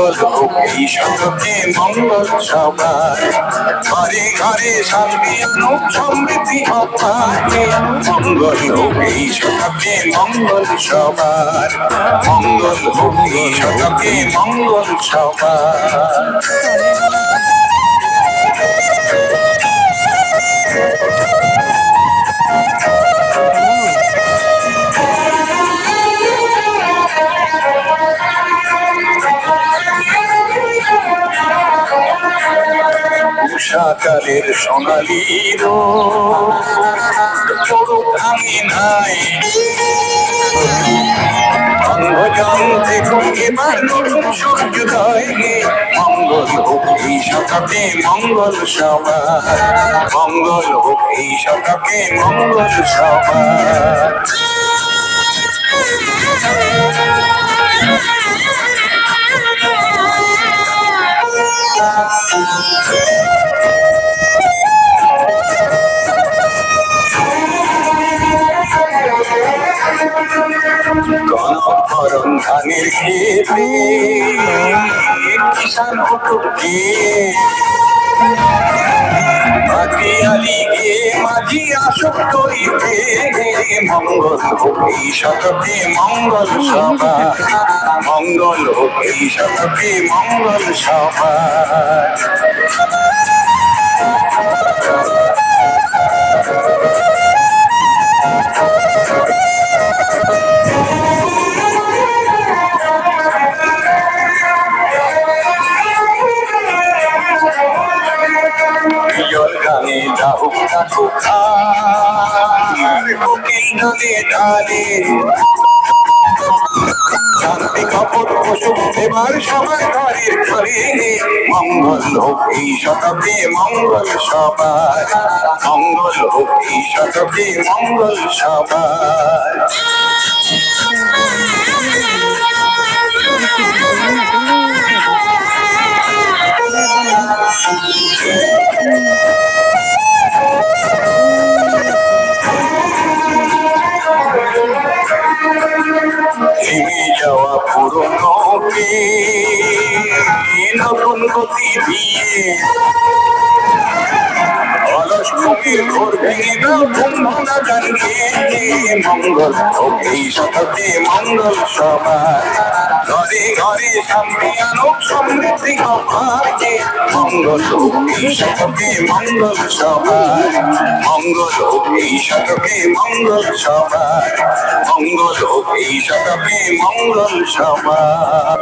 মঙ্গল হোক এই শতকে মঙ্গল সবার, ঘরে ঘরে শান্তি আনুক সমৃদ্ধি অপারে, মঙ্গল হোক এই শতকে মঙ্গল সবার, মঙ্গল হোক এই শতকে মঙ্গল সবার। উষাকালের সোনালি রোদ আমি নাই, অন্ধকার দেখুন এবার নতুন সূর্যোদয়, মঙ্গল হোক এই শতকে মঙ্গল সবার, মঙ্গল হোক এই শতকে মঙ্গল সবার। গণভরণ ধানের খেতে কিষান কুটুরকে, মাঝি আলীকে মাঝি আসক করিতে, মঙ্গল হোক এই শতকে মঙ্গল সবার, মঙ্গল হোক এই শতকে মঙ্গল সবার। গানে ডাহুক ডাকুক কোকিল ঢালে ঢালে, শান্তি কাপড় পশু এবার সবার ঘরের ঘরে, মঙ্গল হোক এই শতকে মঙ্গল সবার, মঙ্গল হোক এই শতকে মঙ্গল সবার। ভেঙে যাওয়া পুরনো নতুন গতি দিয়ে, অলস কবির ঘোর ভেঙে দাও কুম্ভনা গান গেয়ে, মঙ্গল হোক এই শতকে মঙ্গল সবার, ঘরে ঘরে শান্তি আনুক সমৃদ্ধি অপারে, মঙ্গল হোক এই শতকে মঙ্গল সবার, মঙ্গল হোক এই শতকে মঙ্গল সবার, মঙ্গল হোক এই শতকে মঙ্গল সবার।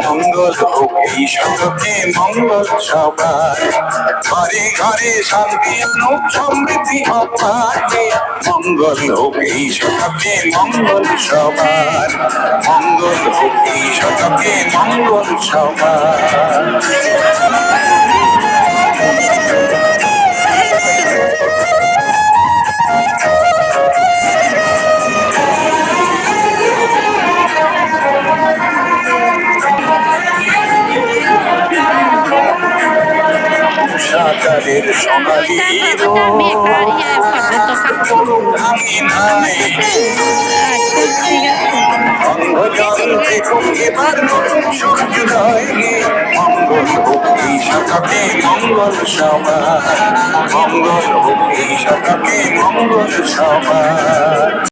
মঙ্গল হোক এই শতকে মঙ্গল সবার, ঘরে ঘরে শান্তি আনুক সমৃদ্ধি অপারে, মঙ্গল হোক এই শতকে মঙ্গল সবার, মঙ্গল হোক এই শতকে মঙ্গল সবার। উষাকালের সোনালি রোদ আমি নাই, অন্ধকার দেখুন এবার নতুন সূর্যোদয়, মঙ্গল হোক এই শতকে মঙ্গল সবার, মঙ্গল হোক এই শতকে মঙ্গল সবার।